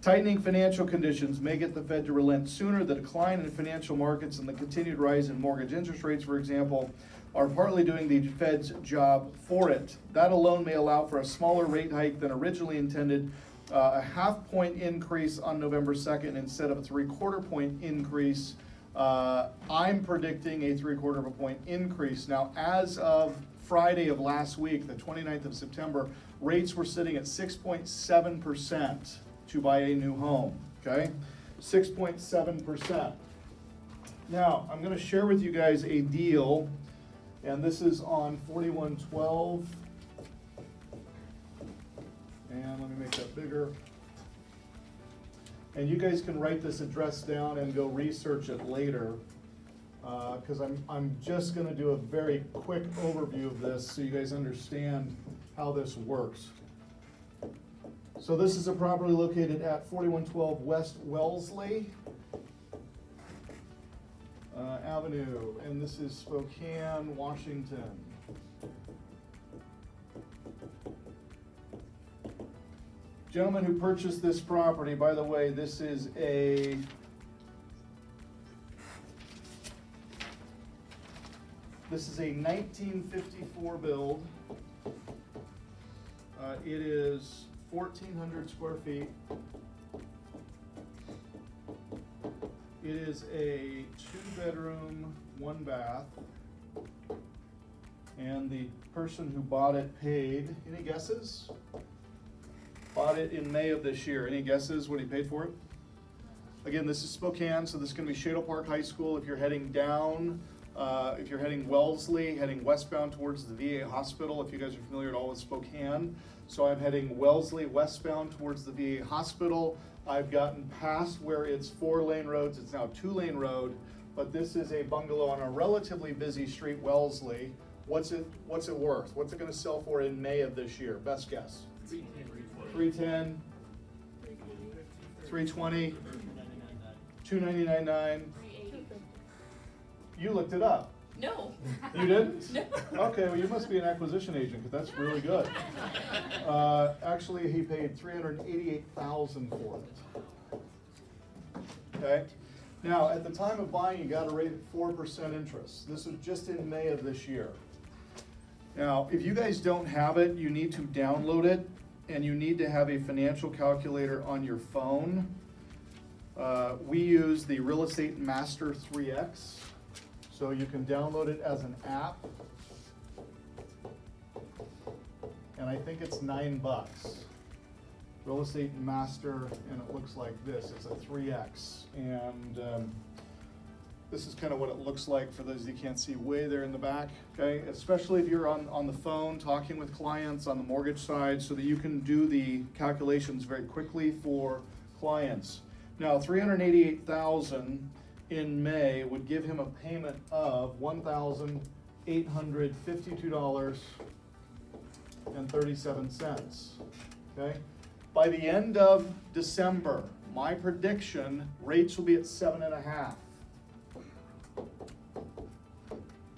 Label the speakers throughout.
Speaker 1: Tightening financial conditions may get the Fed to relent sooner. The decline in financial markets and the continued rise in mortgage interest rates, for example, are partly doing the Fed's job for it. That alone may allow for a smaller rate hike than originally intended, a half-point increase on November 2nd instead of a three-quarter point increase. I'm predicting a three-quarter of a point increase. Now, as of Friday of last week, the 29th of September, rates were sitting at 6.7% to buy a new home, okay? 6.7%. Now, I'm gonna share with you guys a deal, and this is on 4112. And let me make that bigger. And you guys can write this address down and go research it later, because I'm just gonna do a very quick overview of this so you guys understand how this works. So this is a property located at 4112 West Wellesley Avenue, and this is Spokane, Washington. Gentleman who purchased this property, by the way, this is a This is a 1954 build. It is 1,400 square feet. It is a 2-bedroom, 1-bath. And the person who bought it paid, any guesses? Bought it in May of this year. Any guesses what he paid for it? Again, this is Spokane, so this is going to be Shadle Park High School. If you're heading down, if you're heading Wellesley, heading westbound towards the VA hospital, if you guys are familiar at all with Spokane. So I'm heading Wellesley westbound towards the VA hospital. I've gotten past where it's 4-lane roads, it's now 2-lane road, but this is a bungalow on a relatively busy street, Wellesley. What's it worth? What's it gonna sell for in May of this year? Best guess. 310, 320, 299.9. You looked it up.
Speaker 2: No.
Speaker 1: You didn't?
Speaker 2: No.
Speaker 1: Okay, well, you must be an acquisition agent, because that's really good. Actually, he paid $388,000 for it. Okay? Now, at the time of buying, you got a rate at 4% interest. This was just in May of this year. Now, if you guys don't have it, you need to download it, and you need to have a financial calculator on your phone. We use the Real Estate Master 3X. So you can download it as an app, and I think it's $9. Real Estate Master, and it looks like this. It's a 3X, and this is kind of what it looks like for those you can't see way there in the back. Okay, especially if you're on the phone talking with clients on the mortgage side, so that you can do the calculations very quickly for clients. Now, $388,000 in May would give him a payment of $1,852.37, okay? By the end of December, my prediction, rates will be at 7.5.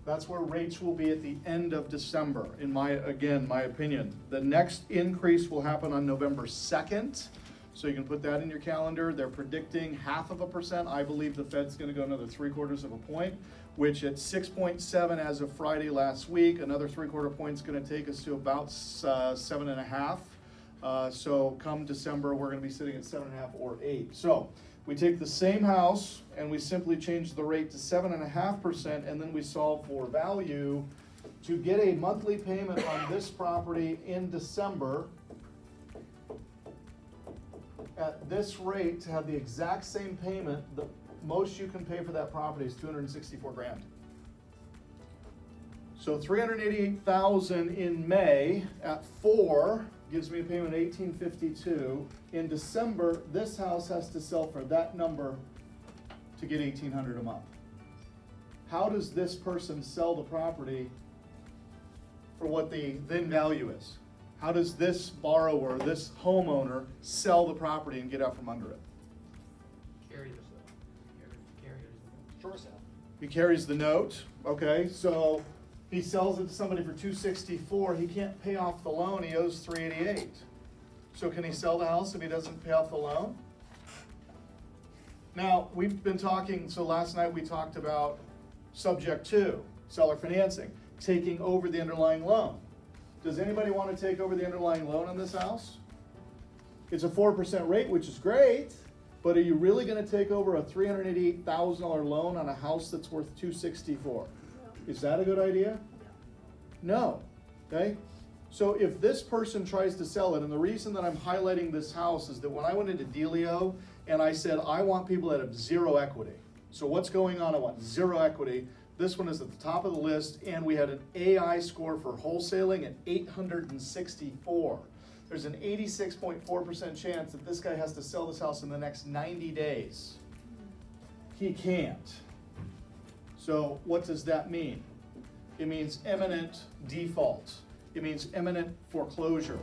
Speaker 1: That's where rates will be at the end of December, in my opinion. The next increase will happen on November 2nd. So you can put that in your calendar. They're predicting 0.5%. I believe the Fed's going to go another 0.75 of a point, which at 6.7 as of Friday last week, another 0.75 point is going to take us to about 7.5. So come December, we're going to be sitting at 7.5 or 8. So we take the same house and we simply change the rate to 7.5%, and then we solve for value to get a monthly payment on this property in December. At this rate, to have the exact same payment, the most you can pay for that property is $264,000. So $388,000 in May at 4 gives me a payment of $1,852. In December, this house has to sell for that number to get $1,800 a month. How does this person sell the property for what the then value is? How does this borrower, this homeowner, sell the property and get out from under it?
Speaker 3: Carry the short sale.
Speaker 1: He carries the note, okay, so he sells it to somebody for $264, he can't pay off the loan, he owes $388. So can he sell the house if he doesn't pay off the loan? Now, we've been talking, so last night we talked about subject 2, seller financing, taking over the underlying loan. Does anybody want to take over the underlying loan on this house? It's a 4% rate, which is great, but are you really going to take over a $388,000 loan on a house that's worth $264,000? Is that a good idea? No. Okay? So if this person tries to sell it, and the reason that I'm highlighting this house is that when I went into Dealio and I said, I want people that have zero equity. So what's going on? I want zero equity. This one is at the top of the list, and we had an AI score for wholesaling at 864. There's an 86.4% chance that this guy has to sell this house in the next 90 days. He can't. So what does that mean? It means imminent default. It means imminent foreclosure.